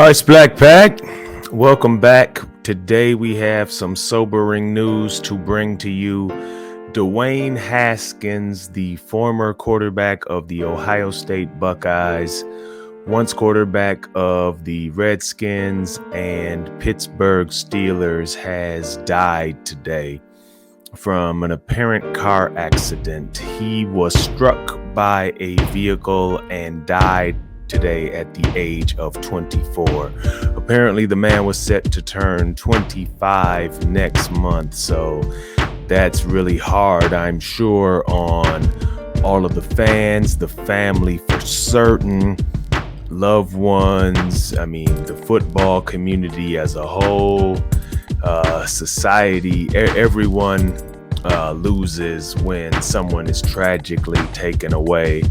All right, Splaqpaq, welcome back. Today we have some sobering news to bring to you. Dwayne Haskins, the former quarterback of the Ohio State Buckeyes, once quarterback of the Redskins and Pittsburgh Steelers, has died today from an apparent car accident. He was struck by a vehicle and died today at the age of 24. Apparently the man was set to turn 25 next month, so that's really hard, I'm sure, on all of the fans, the family for certain, loved ones, the football community as a whole, society. Everyone loses when someone is tragically taken away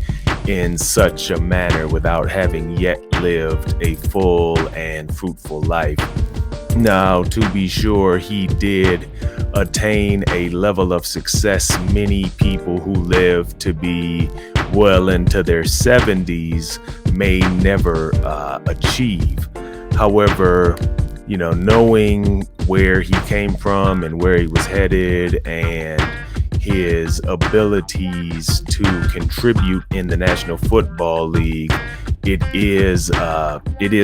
in such a manner without having yet lived a full and fruitful life. Now, to be sure, he did attain a level of success many people who live to be well into their 70s may never achieve. However, knowing where he came from and where he was headed and his abilities to contribute in the National Football League, it is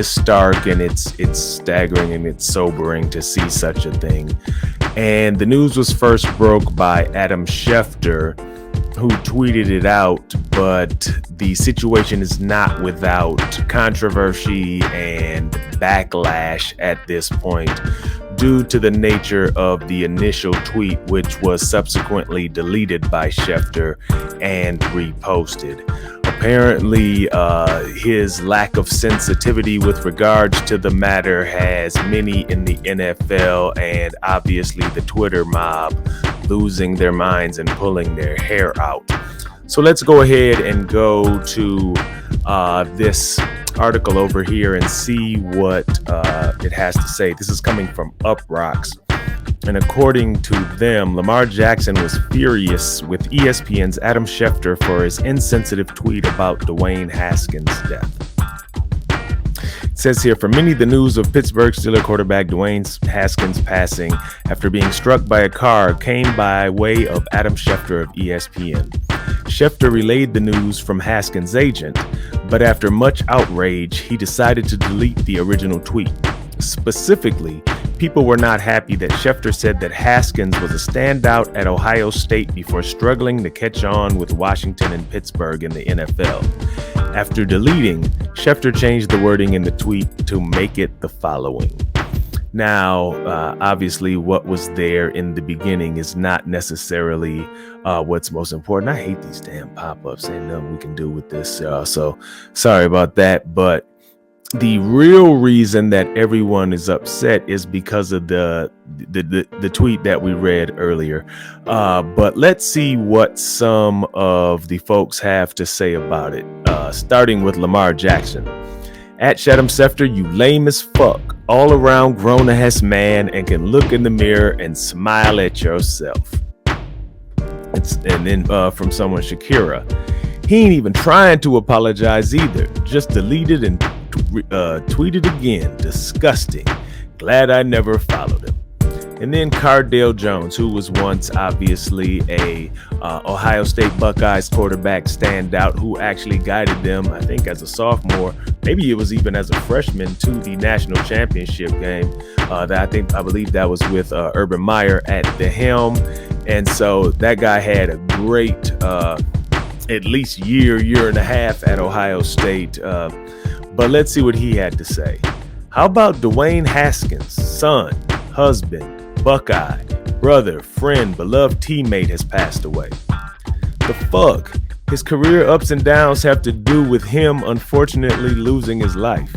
stark, and it's staggering, and it's sobering to see such a thing. And the news was first broke by Adam Schefter, who tweeted it out, but the situation is not without controversy and backlash at this point, due to the nature of the initial tweet, which was subsequently deleted by Schefter and reposted. Apparently, his lack of sensitivity with regards to the matter has many in the NFL and obviously the Twitter mob losing their minds and pulling their hair out. So let's go ahead and go to this article over here and see what it has to say. This is coming from Uprocks. And according to them, Lamar Jackson was furious with ESPN's Adam Schefter for his insensitive tweet about Dwayne Haskins' death. It says here, for many, the news of Pittsburgh Steelers quarterback Dwayne Haskins passing after being struck by a car came by way of Adam Schefter of ESPN. Schefter relayed the news from Haskins' agent, but after much outrage, he decided to delete the original tweet. Specifically, people were not happy that Schefter said that Haskins was a standout at Ohio State before struggling to catch on with Washington and Pittsburgh in the NFL. After deleting, Schefter changed the wording in the tweet to make it the following. Now, obviously, what was there in the beginning is not necessarily what's most important. I hate these damn pop-ups. Ain't nothing we can do with this, so sorry about that. But the real reason that everyone is upset is because of the tweet that we read earlier. But let's see what some of the folks have to say about it, starting with Lamar Jackson. At Adam Schefter, you lame as fuck, all around grown-ass man, and can look in the mirror and smile at yourself. And then from someone, Shakira, he ain't even trying to apologize either, just deleted and tweeted again. Disgusting. Glad I never followed him. And then Cardale Jones, who was once obviously a Ohio State Buckeyes quarterback standout, who actually guided them, I think as a sophomore, maybe it was even as a freshman, to the national championship game. I believe that was with Urban Meyer at the helm. And so that guy had a great at least year and a half at Ohio State. But let's see what he had to say. How about Dwayne Haskins, son, husband, Buckeye, brother, friend, beloved teammate has passed away? The fuck? His career ups and downs have to do with him unfortunately losing his life.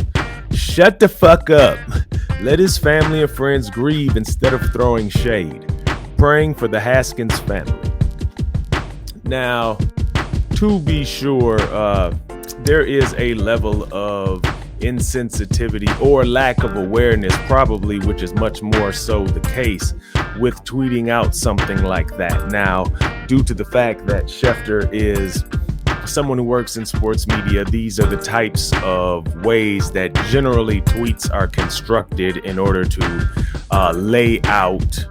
Shut the fuck up. Let his family and friends grieve instead of throwing shade. Praying for the Haskins family. Now, to be sure, there is a level of insensitivity or lack of awareness, probably, which is much more so the case with tweeting out something like that. Now, due to the fact that Schefter is someone who works in sports media, these are the types of ways that generally tweets are constructed in order to lay out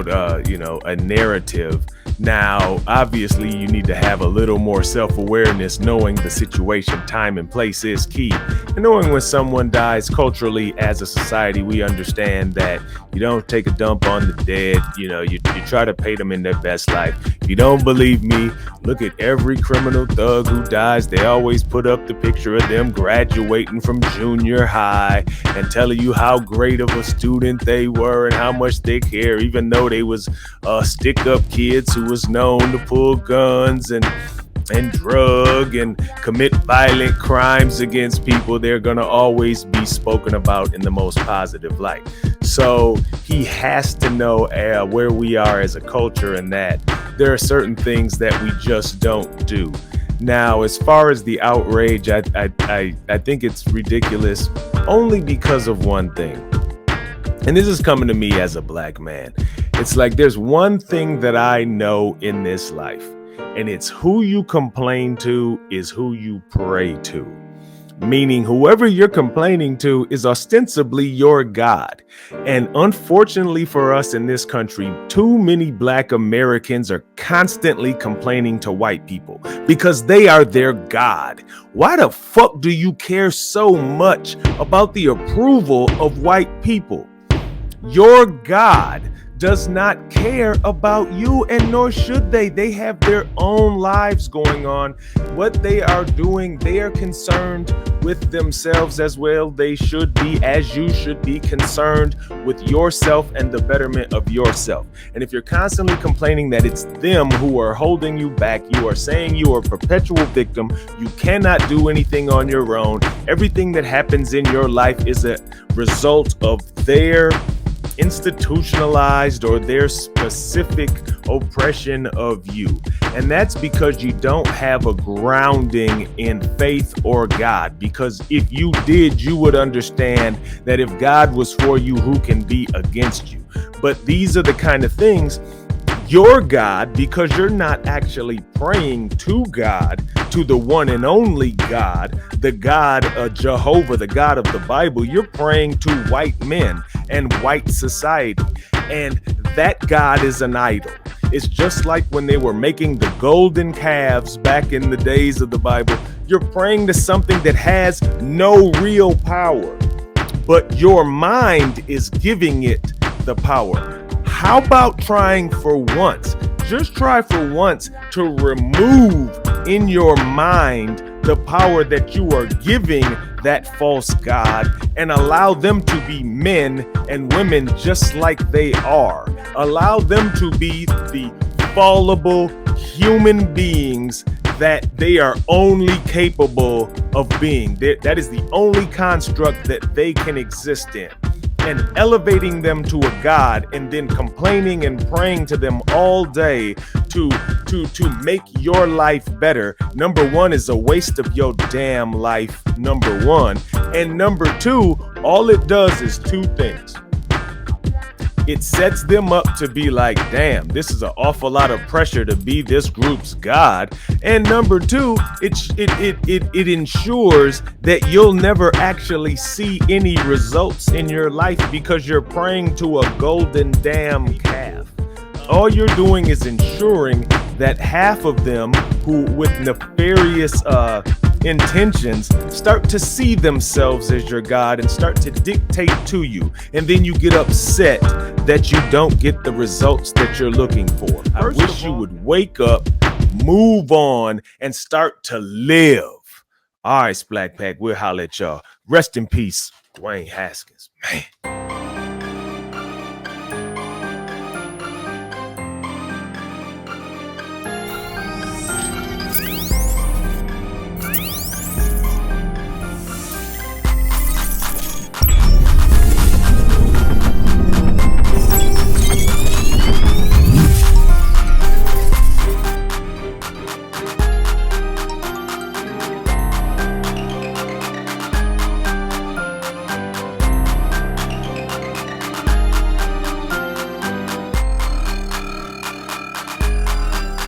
a narrative. Now, obviously, you need to have a little more self-awareness, knowing the situation, time, and place is key. And knowing when someone dies culturally as a society, we understand that you don't take a dump on the dead. You try to paint them in their best life. If you don't believe me, look at every criminal thug who dies. They always put up the picture of them graduating from junior high and telling you how great of a student they were and how much they care, even though they was stick-up kids who was known to pull guns and drug and commit violent crimes against people. They're going to always be spoken about in the most positive light. So he has to know where we are as a culture, and that there are certain things that we just don't do. Now, as far as the outrage, I think it's ridiculous only because of one thing. And this is coming to me as a black man. It's like there's one thing that I know in this life, and it's who you complain to is who you pray to. Meaning whoever you're complaining to is ostensibly your God. And unfortunately for us in this country, too many black Americans are constantly complaining to white people because they are their God. Why the fuck do you care so much about the approval of white people? Your God does not care about you, and nor should they. They have their own lives going on. What they are doing, they are concerned with themselves as well. They should be, as you should be, concerned with yourself and the betterment of yourself. And if you're constantly complaining that it's them who are holding you back, you are saying you are a perpetual victim. You cannot do anything on your own. Everything that happens in your life is a result of their institutionalized or their specific oppression of you. And that's because you don't have a grounding in faith or God. Because if you did, you would understand that if God was for you, who can be against you? But these are the kind of things your God, because you're not actually praying to God, to the one and only God, the God of Jehovah, the God of the Bible. You're praying to white men and white society. And that God is an idol. It's just like when they were making the golden calves back in the days of the Bible. You're praying to something that has no real power, but your mind is giving it the power. How about trying for once? Just try for once to remove in your mind the power that you are giving that false God and allow them to be men and women just like they are. Allow them to be the fallible human beings that they are only capable of being. That is the only construct that they can exist in. And elevating them to a God and then complaining and praying to them all day to make your life better, number one, is a waste of your damn life, number one. And number two, all it does is two things. It sets them up to be like, damn, this is an awful lot of pressure to be this group's God. And number two, it ensures that you'll never actually see any results in your life because you're praying to a golden damn calf. All you're doing is ensuring that half of them who with nefarious intentions start to see themselves as your God and start to dictate to you. And then you get upset that you don't get the results that you're looking for. I wish you would wake up, move on, and start to live. All right, Splaqpaq, we'll holler at y'all. Rest in peace, Dwayne Haskins, man.